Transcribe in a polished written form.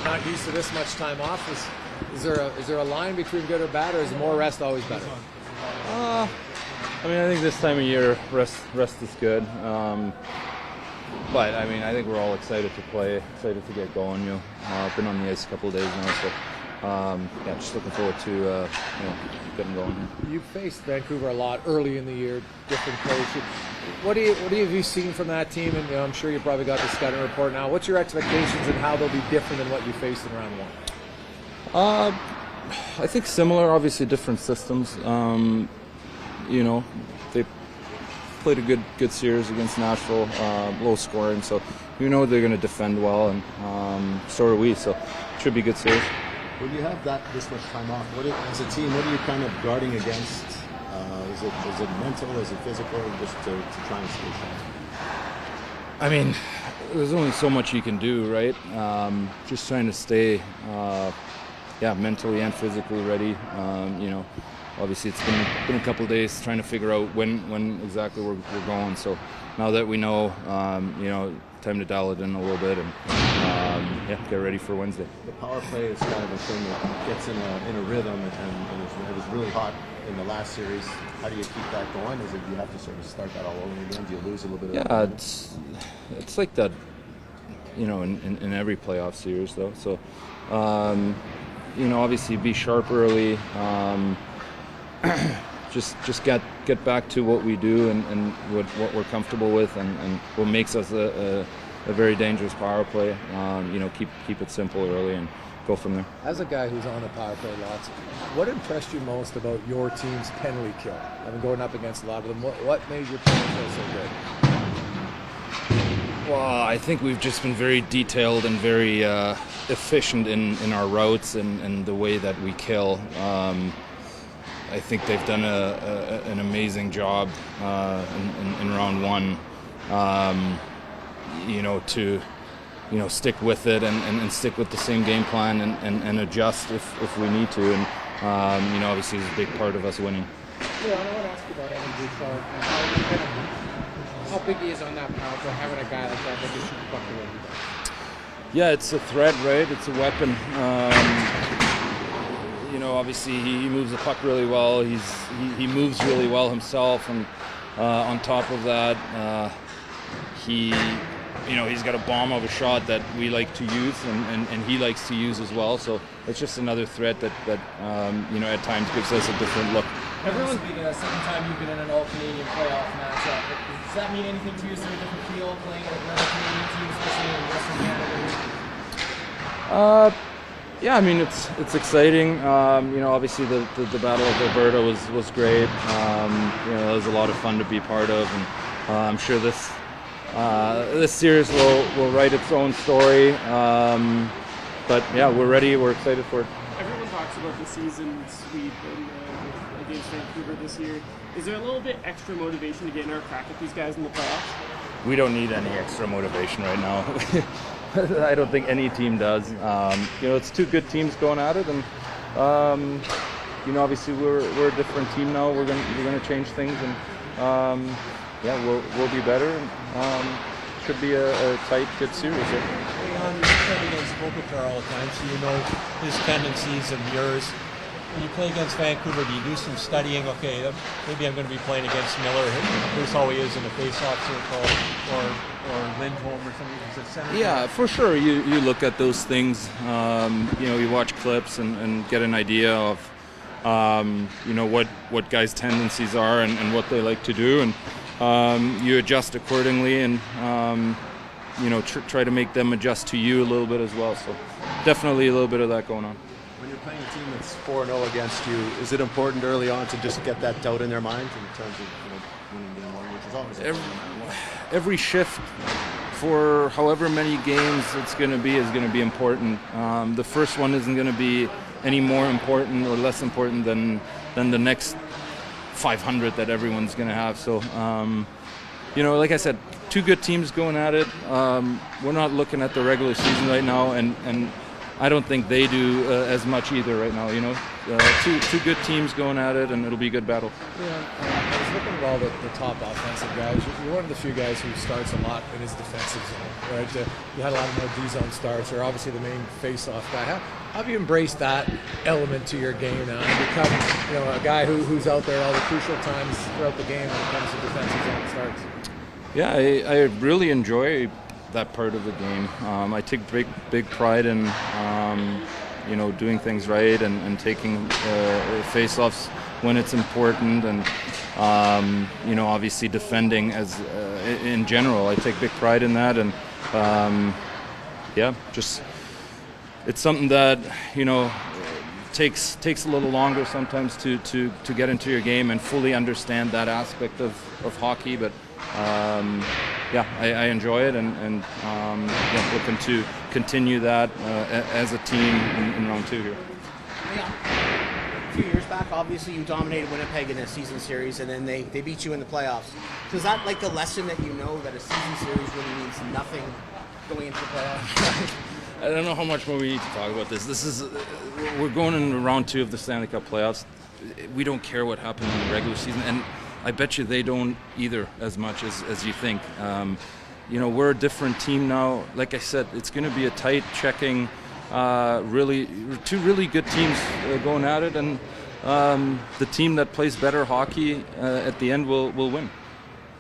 not used to this much time off. Is there a line between good or bad, or is more rest always better? I mean, I think this time of year, rest is good. But I mean, I think we're all excited to play, excited to get going. I've been on the ice a couple of days now, so just looking forward to getting going here. You faced Vancouver a lot early in the year, different coach. What have you seen from that team? And I'm sure you probably got the scouting report now. What's your expectations and how they'll be different than what you faced in round one? I think similar, obviously different systems. They played a good series against Nashville, low scoring, so they're going to defend well, and so are we. So it should be a good series. When you have this much time off, as a team, what are you kind of guarding against? Is it mental? Is it physical? Just to try and stay sharp? I mean, there's only so much you can do, right? Just trying to stay, mentally and physically ready. Obviously it's been a couple of days trying to figure out when exactly we're going. So now that we know, time to dial it in a little bit and get ready for Wednesday. The power play is kind of a thing that gets in a rhythm, and it was really hot in the last series. How do you keep that going? Is it you have to sort of start that all over again? Do you lose a little bit? Yeah, it's like that, in every playoff series though. So, obviously be sharp early. Just get back to what we do and what we're comfortable with and what makes us a very dangerous power play. Keep it simple early and go from there. As a guy who's on the power play lots, what impressed you most about your team's penalty kill? I mean, going up against a lot of them, what made your penalty kill so good? Well, I think we've just been very detailed and very efficient in our routes and the way that we kill. I think they've done an amazing job in round one, to stick with it and stick with the same game plan and adjust if we need to. And obviously it's a big part of us winning. Yeah, I want to ask you about Evan Bouchard. How big he is on that power play, having a guy like that can shoot the puck the way he does. Yeah, it's a threat, right? It's a weapon. Obviously he moves the puck really well. He moves really well himself, and on top of that, he's got a bomb of a shot that we like to use, and he likes to use as well. So it's just another threat that at times gives us a different look. Everyone's been the second time you've been in an all-Canadian playoff matchup. Does that mean anything to you? Is there a different feel playing with another Canadian team, especially in Western Canada? Yeah, I mean it's exciting. Obviously the Battle of Alberta was great. It was a lot of fun to be part of, and I'm sure this series will write its own story. But yeah, we're ready. We're excited for it. Everyone talks about the season sweep against Vancouver this year. Is there a little bit extra motivation to get another crack at these guys in the playoffs? We don't need any extra motivation right now. I don't think any team does. It's two good teams going at it, and obviously we're a different team now. We're gonna change things, and we'll be better. And should be a tight, good series. You play against Kopitar all the time, so you know his tendencies and yours. When you play against Vancouver, do you do some studying? Okay, maybe I'm going to be playing against Miller. Here's how he is in the face-off circle, or Lindholm or something. Is it center? Yeah, for sure. You look at those things. You watch clips and get an idea of what guys' tendencies are and what they like to do, and you adjust accordingly, and try to make them adjust to you a little bit as well. So definitely a little bit of that going on. When you're playing a team that's 4-0 against you, is it important early on to just get that doubt in their minds in terms of winning game one, which is always every shift for however many games it's going to be is going to be important. The first one isn't going to be any more important or less important than the next 500 that everyone's going to have. So, like I said, two good teams going at it. We're not looking at the regular season right now, and I don't think they do as much either right now. Two good teams going at it, and it'll be a good battle. I was looking at all the top offensive guys. You're one of the few guys who starts a lot in his defensive zone, right? You had a lot more D-zone starts. You're obviously the main face-off guy. How have you embraced that element to your game now and become, a guy who's out there all the crucial times throughout the game when it comes to defensive zone starts? Yeah, I really enjoy that part of the game. I take big pride in doing things right and taking face-offs when it's important, and obviously defending as in general. I take big pride in that, and just it's something that takes a little longer sometimes to get into your game and fully understand that aspect of hockey, but I enjoy it, and looking to continue that as a team in round 2 here. Yeah. A few years back, obviously, you dominated Winnipeg in a season series, and then they beat you in the playoffs. So is that like a lesson that that a season series really means nothing going into the playoffs? I don't know how much more we need to talk about this. We're going in round 2 of the Stanley Cup playoffs. We don't care what happened in the regular season, and I bet you they don't either as much as you think. We're a different team now. Like I said, it's going to be a tight checking, two really good teams going at it, and the team that plays better hockey at the end will win.